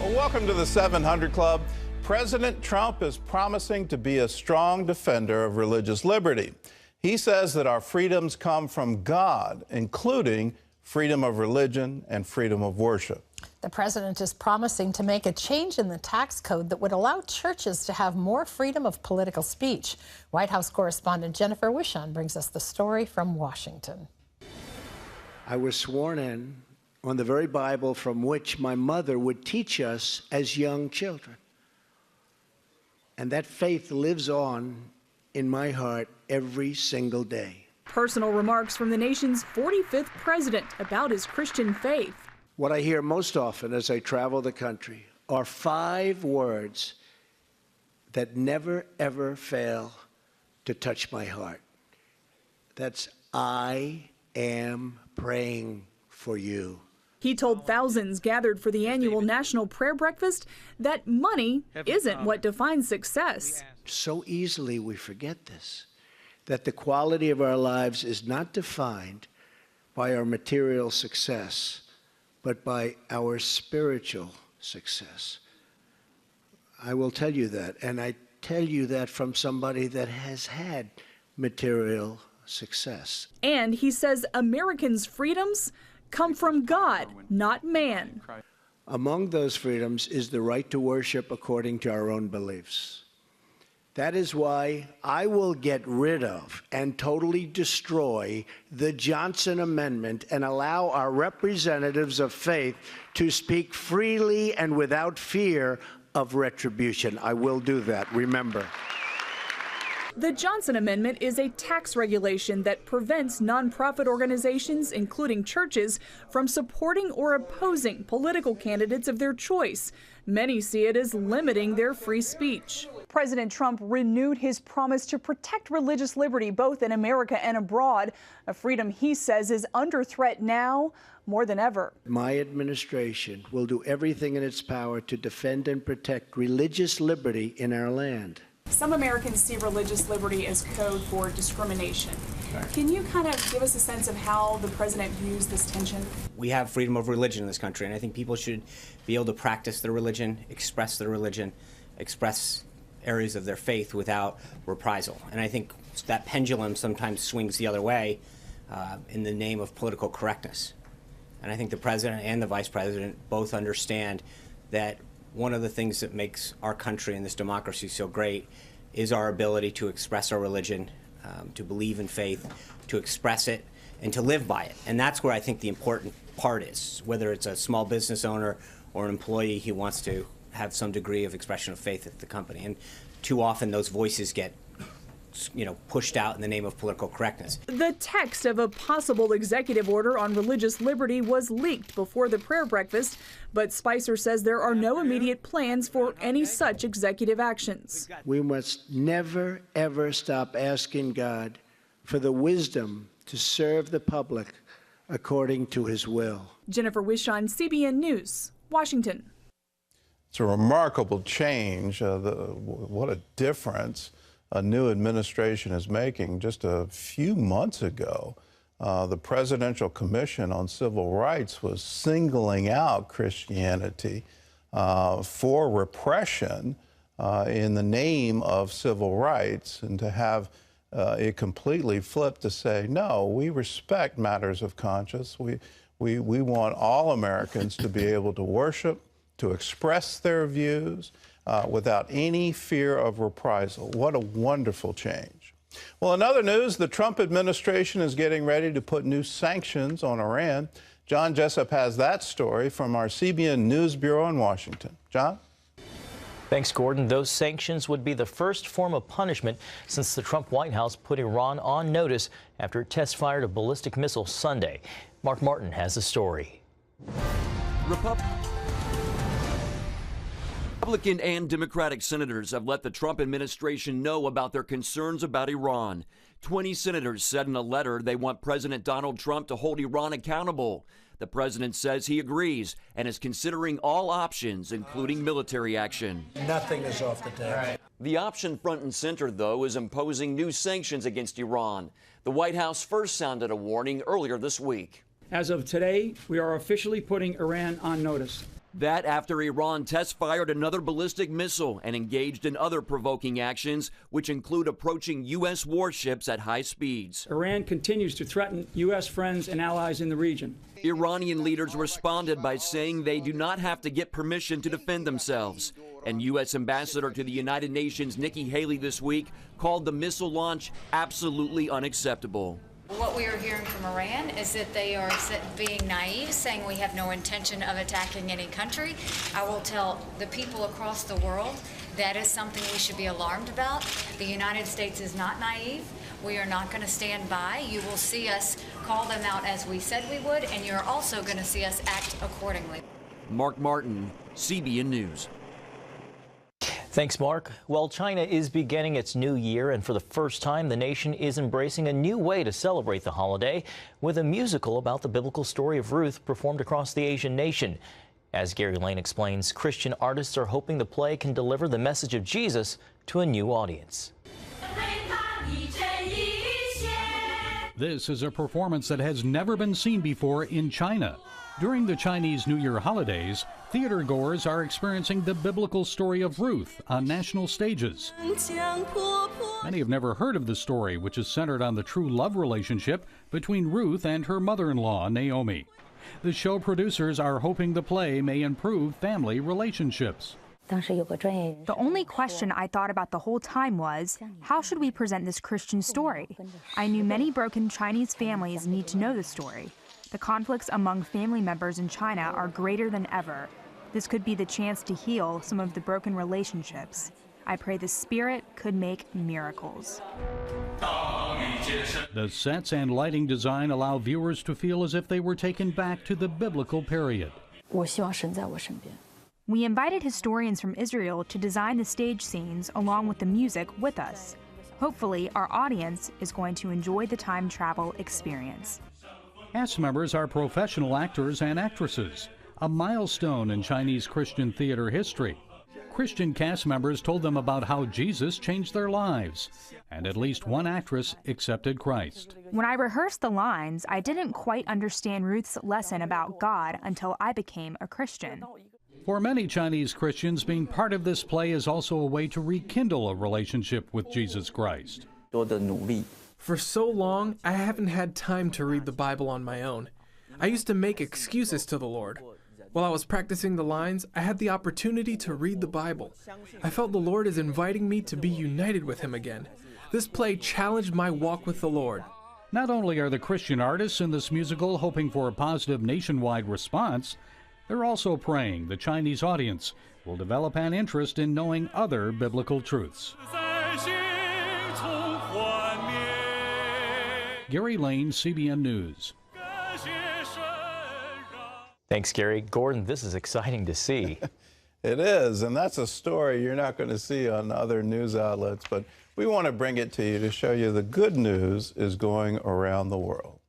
Well, welcome to the 700 Club. President Trump is promising to be a strong defender of religious liberty. He says that our freedoms come from God, including freedom of religion and freedom of worship. The president is promising to make a change in the tax code that would allow churches to have more freedom of political speech. White House correspondent Jennifer Wishon brings us the story from Washington. I was sworn in on the very Bible from which my mother would teach us as young children. And that faith lives on in my heart every single day. Personal remarks from the nation's 45th president about his Christian faith. What I hear most often as I travel the country are 5 words that never, ever fail to touch my heart. That's, I am praying for you. He told thousands gathered for the annual National Prayer Breakfast that money isn't what defines success. So easily we forget this, that the quality of our lives is not defined by our material success, but by our spiritual success. I will tell you that, and I tell you that from somebody that has had material success. And he says Americans' freedoms come from God, not man. Among those freedoms is the right to worship according to our own beliefs. That is why I will get rid of and totally destroy the Johnson Amendment and allow our representatives of faith to speak freely and without fear of retribution. I will do that, remember. The Johnson Amendment is a tax regulation that prevents nonprofit organizations, including churches, from supporting or opposing political candidates of their choice. Many see it as limiting their free speech. President Trump renewed his promise to protect religious liberty both in America and abroad, a freedom he says is under threat now more than ever. My administration will do everything in its power to defend and protect religious liberty in our land. Some Americans see religious liberty as code for discrimination. Can you kind of give us a sense of how the president views this tension? We have freedom of religion in this country, and I think people should be able to practice their religion, express areas of their faith without reprisal. And I think that pendulum sometimes swings the other way in the name of political correctness. And I think the president and the vice president both understand that one of the things that makes our country and this democracy so great is our ability to express our religion, to believe in faith, to express it, and to live by it. And that's where I think the important part is, whether it's a small business owner or an employee who wants to have some degree of expression of faith at the company. And too often those voices get pushed out in the name of political correctness. The text of a possible executive order on religious liberty was leaked before the prayer breakfast, but Spicer says there are no immediate plans for any such executive actions. We must never, ever stop asking God for the wisdom to serve the public according to his will. Jennifer Wishon, CBN News, Washington. It's a remarkable change. What a difference a new administration is making. Just a few months ago, the Presidential Commission on Civil Rights was singling out Christianity for repression in the name of civil rights, and to have it completely flipped to say, no, we respect matters of conscience. We want all Americans to be able to worship, to express their views, without any fear of reprisal. What a wonderful change. Well, in other news, the Trump administration is getting ready to put new sanctions on Iran. John Jessup has that story from our CBN News Bureau in Washington. John? Thanks, Gordon. Those sanctions would be the first form of punishment since the Trump White House put Iran on notice after it test-fired a ballistic missile Sunday. Mark Martin has the story. Republican and Democratic senators have let the Trump administration know about their concerns about Iran. 20 senators said in a letter they want President Donald Trump to hold Iran accountable. The president says he agrees and is considering all options, including military action. Nothing is off the table. The option front and center, though, is imposing new sanctions against Iran. The White House first sounded a warning earlier this week. As of today, we are officially putting Iran on notice. That after Iran test-fired another ballistic missile and engaged in other provoking actions, which include approaching U.S. warships at high speeds. Iran continues to threaten U.S. friends and allies in the region. Iranian leaders responded by saying they do not have to get permission to defend themselves. And U.S. Ambassador to the United Nations Nikki Haley this week called the missile launch absolutely unacceptable. What we are hearing from Iran is that they are being naive, saying we have no intention of attacking any country. I will tell the people across the world that is something we should be alarmed about. The United States is not naive. We are not going to stand by. You will see us call them out as we said we would, and you're also going to see us act accordingly. Mark Martin, CBN News. Thanks, Mark. Well, China is beginning its new year, and for the first time, the nation is embracing a new way to celebrate the holiday with a musical about the biblical story of Ruth performed across the Asian nation. As Gary Lane explains, Christian artists are hoping the play can deliver the message of Jesus to a new audience. This is a performance that has never been seen before in China. During the Chinese New Year holidays, theater goers are experiencing the biblical story of Ruth on national stages. Many have never heard of the story, which is centered on the true love relationship between Ruth and her mother-in-law, Naomi. The show producers are hoping the play may improve family relationships. The only question I thought about the whole time was, how should we present this Christian story? I knew many broken Chinese families need to know the story. The conflicts among family members in China are greater than ever. This could be the chance to heal some of the broken relationships. I pray the Spirit could make miracles. The sets and lighting design allow viewers to feel as if they were taken back to the biblical period. We invited historians from Israel to design the stage scenes along with the music with us. Hopefully, our audience is going to enjoy the time travel experience. Cast members are professional actors and actresses, a milestone in Chinese Christian theater history. Christian cast members told them about how Jesus changed their lives, and at least one actress accepted Christ. When I rehearsed the lines, I didn't quite understand Ruth's lesson about God until I became a Christian. For many Chinese Christians, being part of this play is also a way to rekindle a relationship with Jesus Christ. For so long, I haven't had time to read the Bible on my own. I used to make excuses to the Lord. While I was practicing the lines, I had the opportunity to read the Bible. I felt the Lord is inviting me to be united with Him again. This play challenged my walk with the Lord. Not only are the Christian artists in this musical hoping for a positive nationwide response, they're also praying the Chinese audience will develop an interest in knowing other biblical truths. Gary Lane, CBN News. Thanks, Gary. Gordon, this is exciting to see. It is, and that's a story you're not going to see on other news outlets, but we want to bring it to you to show you the good news is going around the world.